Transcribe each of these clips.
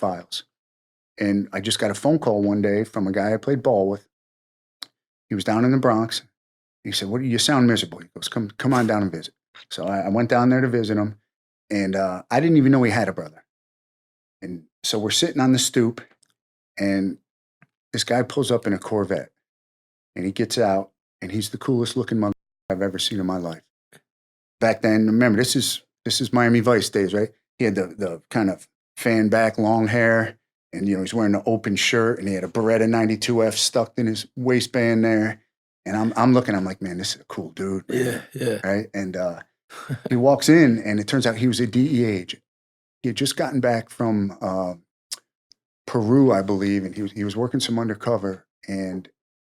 files. And I just got a phone call one day from a guy I played ball with. He was down in the Bronx. He said, "What? You sound miserable." He goes, "Come on down and visit." So I went down there to visit him, and I didn't even know he had a brother. And so we're sitting on the stoop, and this guy pulls up in a Corvette, and he gets out, and he's the coolest looking mother I've ever seen in my life. Back then, remember, this is Miami Vice days, right? He had the kind of fan back, long hair, and he's wearing an open shirt, and he had a Beretta 92F stuck in his waistband there. And I'm looking, I'm like, man, this is a cool dude, man. Yeah. Right? And he walks in, and it turns out he was a DEA agent. He had just gotten back from Peru, I believe, and he was working some undercover. And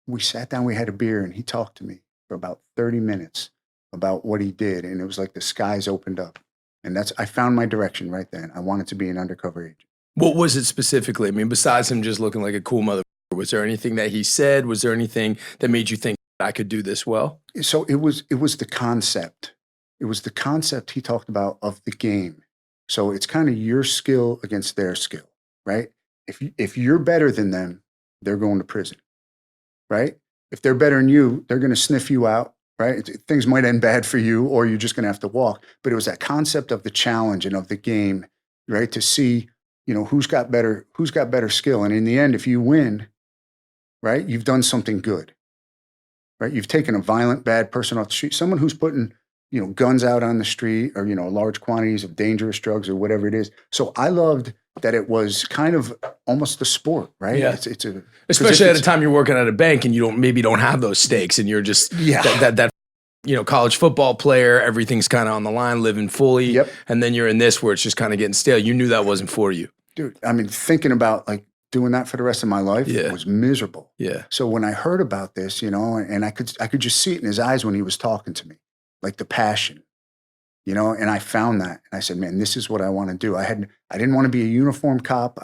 we sat down, we had a beer, and he talked to me for about 30 minutes about what he did. And it was like the skies opened up. And I found my direction right then. I wanted to be an undercover agent. What was it specifically? I mean, besides him just looking like a cool mother, was there anything that he said? Was there anything that made you think I could do this well? So it was the concept. It was the concept he talked about of the game. So it's kind of your skill against their skill, right? If you're better than them, they're going to prison, right? If they're better than you, they're going to sniff you out, right? Things might end bad for you, or you're just going to have to walk. But it was that concept of the challenge and of the game, right? To see, who's got better skill. And in the end, if you win, right, you've done something good, right? You've taken a violent, bad person off the street, someone who's putting, guns out on the street, or, large quantities of dangerous drugs or whatever it is. So I loved that it was kind of almost a sport, right? Yeah. Especially at a time you're working at a bank and you don't have those stakes, and you're just that college football player, everything's kind of on the line, living fully. Yep. And then you're in this where it's just kind of getting stale. You knew that wasn't for you. Dude, I mean, thinking about like doing that for the rest of my life was miserable. Yeah. So when I heard about this, and I could just see it in his eyes when he was talking to me, like the passion, and I found that. And I said, man, this is what I want to do. I didn't want to be a uniformed cop.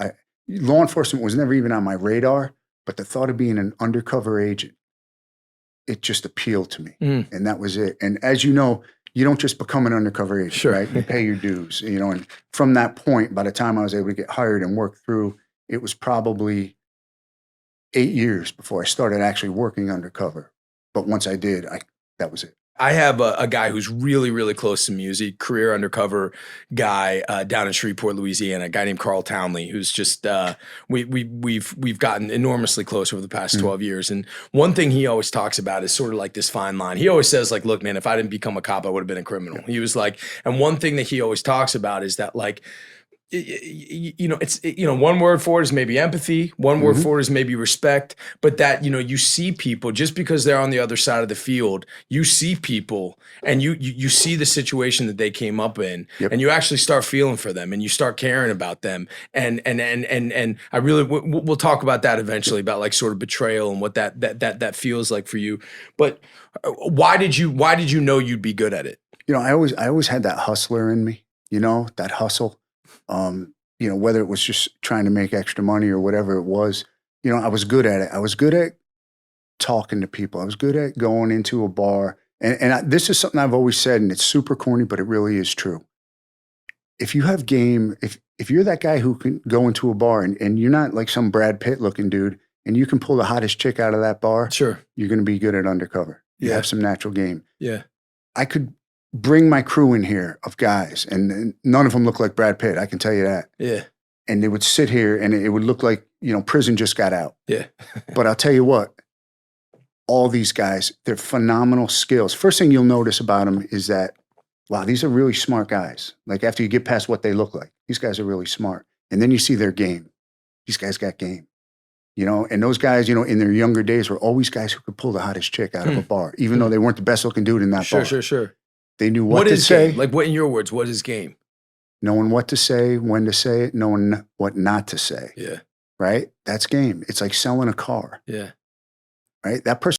Law enforcement was never even on my radar, but the thought of being an undercover agent, it just appealed to me. And that was it. And as you know, you don't just become an undercover agent, sure, right? You pay your dues, and from that point, by the time I was able to get hired and work through, it was probably 8 years before I started actually working undercover. But once I did, that was it. I have a guy who's really, really close to music, career undercover guy down in Shreveport, Louisiana, a guy named Carl Townley, who's just we've gotten enormously close over the past 12 years. And one thing he always talks about is sort of like this fine line. He always says, like, look, man, if I didn't become a cop, I would have been a criminal. He was like, and one thing that he always talks about is that, like, it's one word for it is maybe empathy, one word for it is maybe respect, but that you see people just because they're on the other side of the field, you see people and you see the situation that they came up in, and you actually start feeling for them and you start caring about them, and I really we'll talk about that eventually, about like sort of betrayal and what that feels like for you. But why did you know you'd be good at it? I always had that hustler in me, that hustle. Whether it was just trying to make extra money or whatever it was, I was good at it. I was good at talking to people. I was good at going into a bar. And this is something I've always said, and it's super corny, but it really is true. If you have game, if you're that guy who can go into a bar and you're not like some Brad Pitt looking dude, and you can pull the hottest chick out of that bar, sure, you're going to be good at undercover. You have some natural game. Yeah. I could bring my crew in here of guys, and none of them look like Brad Pitt. I can tell you that. Yeah. And they would sit here, and it would look like, prison just got out. Yeah. But I'll tell you what, all these guys, they're phenomenal skills. First thing you'll notice about them is that, wow, these are really smart guys. Like after you get past what they look like, these guys are really smart. And then you see their game. These guys got game. And those guys, in their younger days were always guys who could pull the hottest chick out of a bar, even though they weren't the best looking dude in that bar. Sure. They knew what to say. Game? Like, what, in your words, what is game? Knowing what to say, when to say it, knowing what not to say. Yeah. Right? That's game. It's like selling a car. Yeah. Right? That person